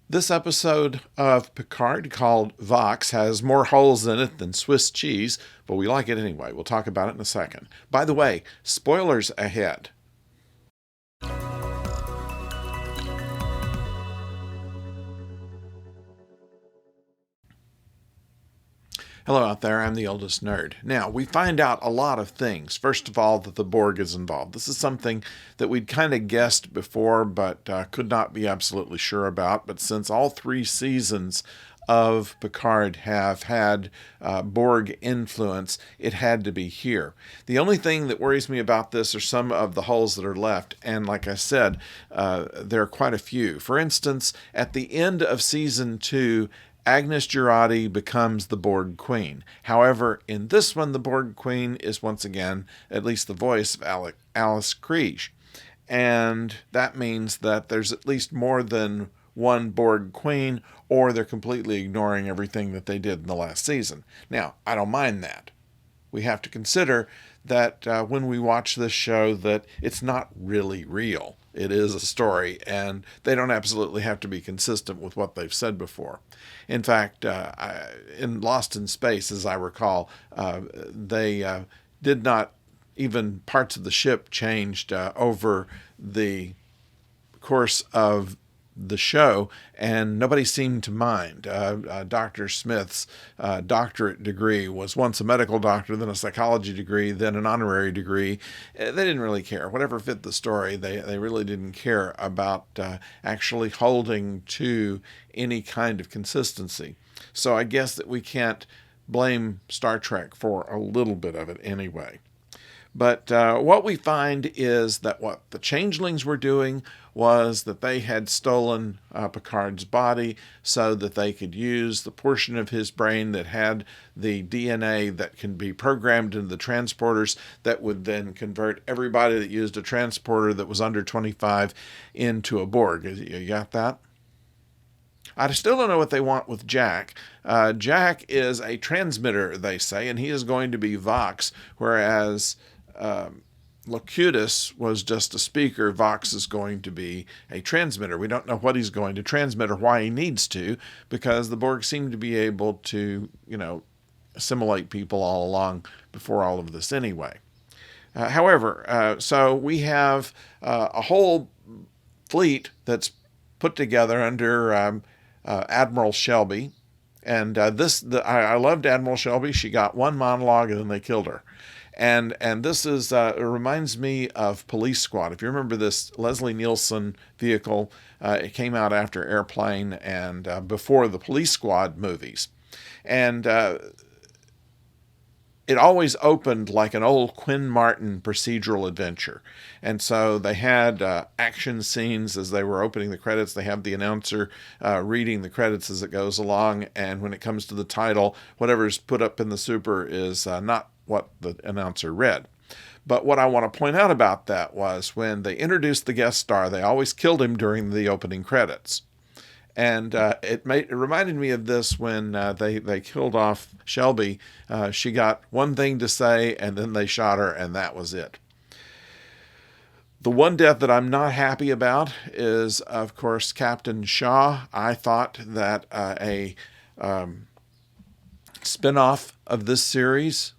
This episode of Picard, called Vox, has more holes in it than Swiss cheese, but we like it anyway. We'll talk about it in a second. By the way, spoilers ahead. Hello out there, I'm the oldest nerd. Now, we find out a lot of things. First of all, that the Borg is involved. This is something that we'd kind of guessed before, but could not be absolutely sure about. But since all three seasons of Picard have had Borg influence, it had to be here. The only thing that worries me about this are some of the holes that are left, and like I said, there are quite a few. For instance, at the end of season 2, Agnes Jurati becomes the Borg Queen. However, in this one, the Borg Queen is once again at least the voice of Alice Krige. And that means that there's at least more than one Borg Queen, or they're completely ignoring everything that they did in the last season. Now, I don't mind that. We have to consider that when we watch this show, that it's not really real. It is a story, and they don't absolutely have to be consistent with what they've said before. In fact, in Lost in Space, as I recall, they did not, even parts of the ship changed over the course of the show, and nobody seemed to mind. Dr. Smith's doctorate degree was once a medical doctor, then a psychology degree, then an honorary degree. They didn't really care. Whatever fit the story, they really didn't care about actually holding to any kind of consistency. So I guess that we can't blame Star Trek for a little bit of it anyway. But what we find is that what the changelings were doing was that they had stolen Picard's body so that they could use the portion of his brain that had the DNA that can be programmed into the transporters that would then convert everybody that used a transporter that was under 25 into a Borg. You got that? I still don't know what they want with Jack. Jack is a transmitter, they say, and he is going to be Vox, whereas Locutus was just a speaker. Vox is going to be a transmitter. We don't know what he's going to transmit or why he needs to, because the Borg seem to be able to, assimilate people all along before all of this anyway. However, so we have a whole fleet that's put together under Admiral Shelby. And I loved Admiral Shelby. She got one monologue and then they killed her. And this is it reminds me of Police Squad. If you remember this Leslie Nielsen vehicle, it came out after Airplane and before the Police Squad movies. And it always opened like an old Quinn Martin procedural adventure. And so they had action scenes as they were opening the credits. They have the announcer reading the credits as it goes along. And when it comes to the title, whatever's put up in the super is not what the announcer read. But what I want to point out about that was when they introduced the guest star, they always killed him during the opening credits. And it reminded me of this when they killed off Shelby. She got one thing to say, and then they shot her, and that was it. The one death that I'm not happy about is, of course, Captain Shaw. I thought that a spin-off of this series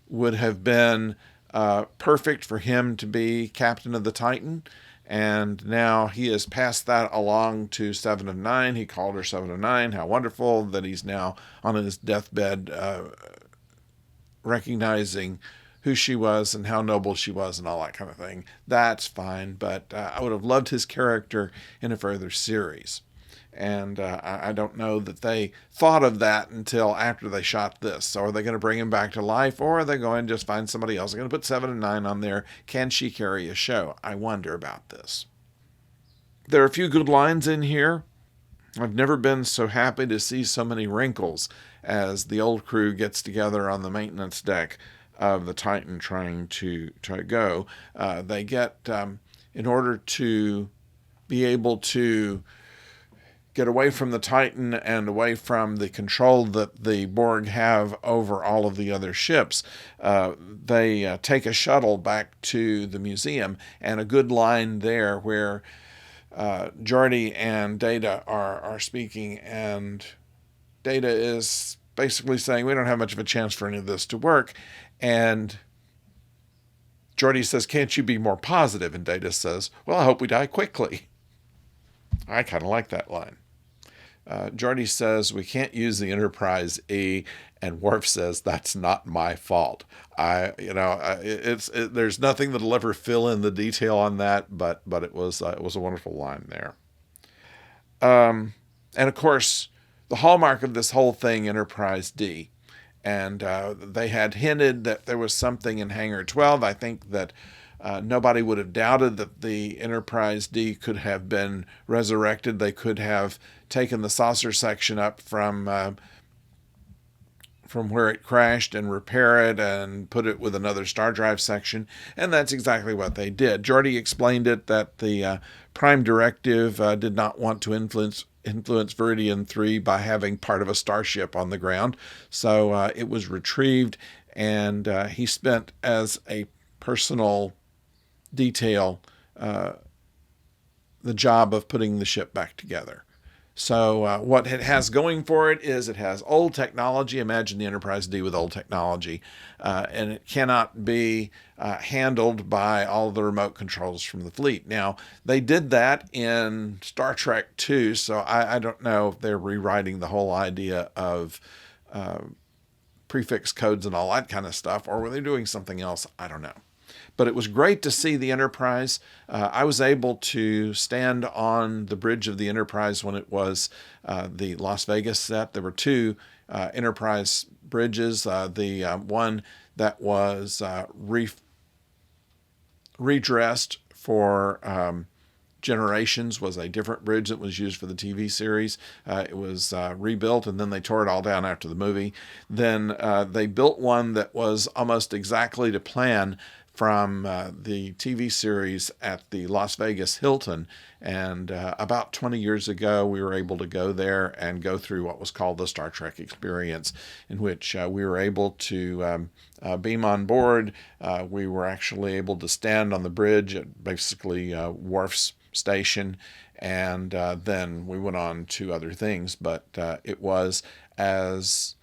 would have been perfect for him to be captain of the Titan. And now he has passed that along to 7 of 9. He called her 7 of 9. How wonderful that he's now on his deathbed recognizing who she was and how noble she was and all that kind of thing. That's fine, but I would have loved his character in a further series. And I don't know that they thought of that until after they shot this. So are they going to bring him back to life, or are they going to just find somebody else? They're going to put 7 and 9 on there. Can she carry a show? I wonder about this. There are a few good lines in here. I've never been so happy to see so many wrinkles as the old crew gets together on the maintenance deck of the Titan trying to go. They get, in order to be able to get away from the Titan and away from the control that the Borg have over all of the other ships, they take a shuttle back to the museum. And a good line there where Geordi and Data are speaking, and Data is basically saying we don't have much of a chance for any of this to work. And Geordi says, can't you be more positive? And Data says, well, I hope we die quickly. I kind of like that line. Geordi says, we can't use the Enterprise E, and Worf says, that's not my fault. There's nothing that'll ever fill in the detail on that, but it was a wonderful line there. And of course, the hallmark of this whole thing, Enterprise D. And they had hinted that there was something in Hangar 12. I think that nobody would have doubted that the Enterprise D could have been resurrected. They could have taken the saucer section up from where it crashed and repair it and put it with another star drive section. And that's exactly what they did. Geordi explained it that the Prime Directive did not want to influence Viridian 3 by having part of a starship on the ground. So it was retrieved, and he spent as a personal detail the job of putting the ship back together. So what it has going for it is it has old technology. Imagine the Enterprise D with old technology. And it cannot be handled by all the remote controls from the fleet. Now, they did that in Star Trek II, so I don't know if they're rewriting the whole idea of prefix codes and all that kind of stuff, or were they doing something else? I don't know. But it was great to see the Enterprise. I was able to stand on the bridge of the Enterprise when it was the Las Vegas set. There were two Enterprise bridges. The one that was redressed for Generations was a different bridge that was used for the TV series. It was rebuilt, and then they tore it all down after the movie. Then they built one that was almost exactly to plan from the TV series at the Las Vegas Hilton. And about 20 years ago, we were able to go there and go through what was called the Star Trek experience, in which we were able to beam on board. We were actually able to stand on the bridge at basically Worf's station, and then we went on to other things. But it was as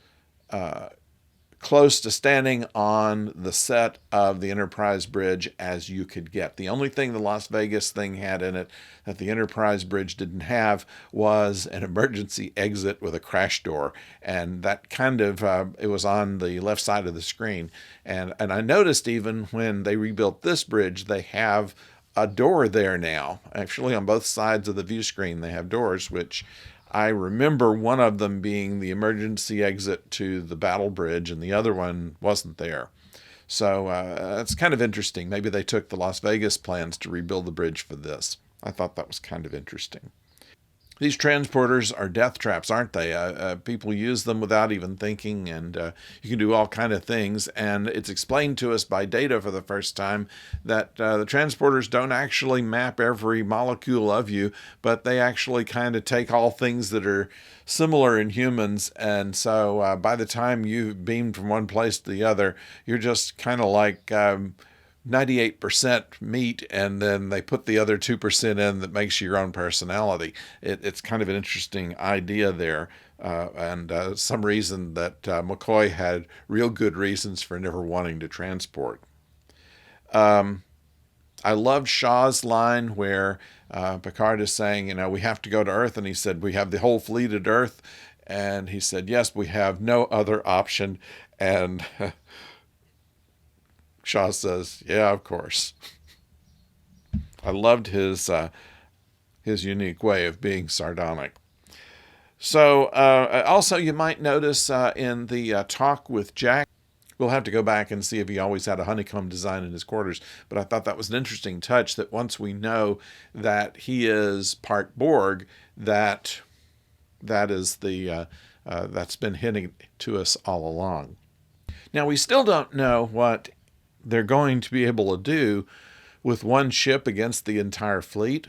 close to standing on the set of the Enterprise bridge as you could get. The only thing the Las Vegas thing had in it that the Enterprise bridge didn't have was an emergency exit with a crash door, and that kind of it was on the left side of the screen. And I noticed even when they rebuilt this bridge, they have a door there now. Actually, on both sides of the view screen, they have doors, which I remember one of them being the emergency exit to the battle bridge, and the other one wasn't there. So it's kind of interesting. Maybe they took the Las Vegas plans to rebuild the bridge for this. I thought that was kind of interesting. These transporters are death traps, aren't they? People use them without even thinking, and you can do all kind of things. And it's explained to us by Data for the first time that the transporters don't actually map every molecule of you, but they actually kind of take all things that are similar in humans. And so by the time you've beamed from one place to the other, you're just kind of like 98% meat, and then they put the other 2% in that makes you your own personality. It's kind of an interesting idea there, and some reason that McCoy had real good reasons for never wanting to transport. I loved Shaw's line where Picard is saying, we have to go to Earth, and he said, we have the whole fleet at Earth, and he said, yes, we have no other option, and Shaw says, yeah, of course. I loved his unique way of being sardonic. So also you might notice in the talk with Jack, we'll have to go back and see if he always had a honeycomb design in his quarters. But I thought that was an interesting touch, that once we know that he is part Borg, that is the that's been hinting to us all along. Now, we still don't know what they're going to be able to do with one ship against the entire fleet,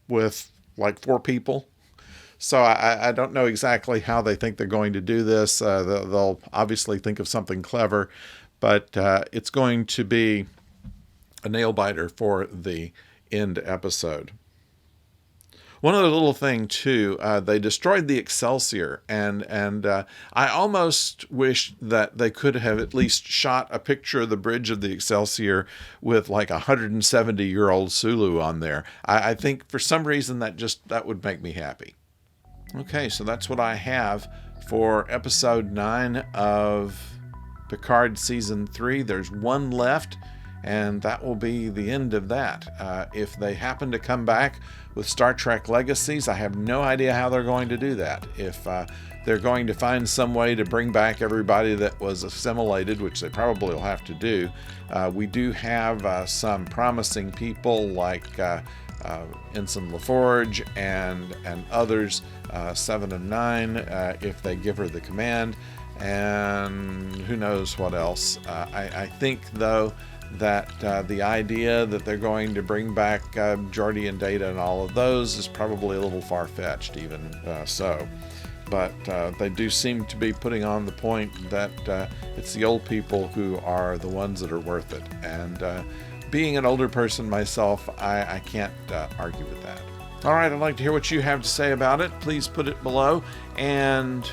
with like 4 people. So I don't know exactly how they think they're going to do this. They'll obviously think of something clever, but it's going to be a nail biter for the end episode. One other little thing too, they destroyed the Excelsior, and I almost wish that they could have at least shot a picture of the bridge of the Excelsior with like 170-year-old Sulu on there. I think for some reason that would make me happy. Okay, so that's what I have for episode 9 of Picard season 3. There's one left, and that will be the end of that. If they happen to come back with Star Trek Legacies, I have no idea how they're going to do that. If they're going to find some way to bring back everybody that was assimilated, which they probably will have to do. We do have some promising people like Ensign LaForge and others, 7 of 9, if they give her the command, and who knows what else. I think, though, that the idea that they're going to bring back Geordi and Data and all of those is probably a little far-fetched, even so. But they do seem to be putting on the point that it's the old people who are the ones that are worth it. And being an older person myself, I can't argue with that. All right, I'd like to hear what you have to say about it. Please put it below. And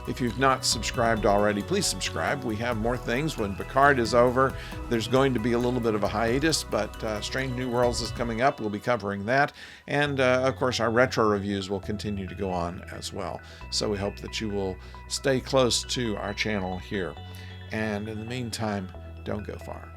if you've not subscribed already, please subscribe. We have more things. When Picard is over, there's going to be a little bit of a hiatus, but Strange New Worlds is coming up. We'll be covering that. And, of course, our retro reviews will continue to go on as well. So we hope that you will stay close to our channel here. And in the meantime, don't go far.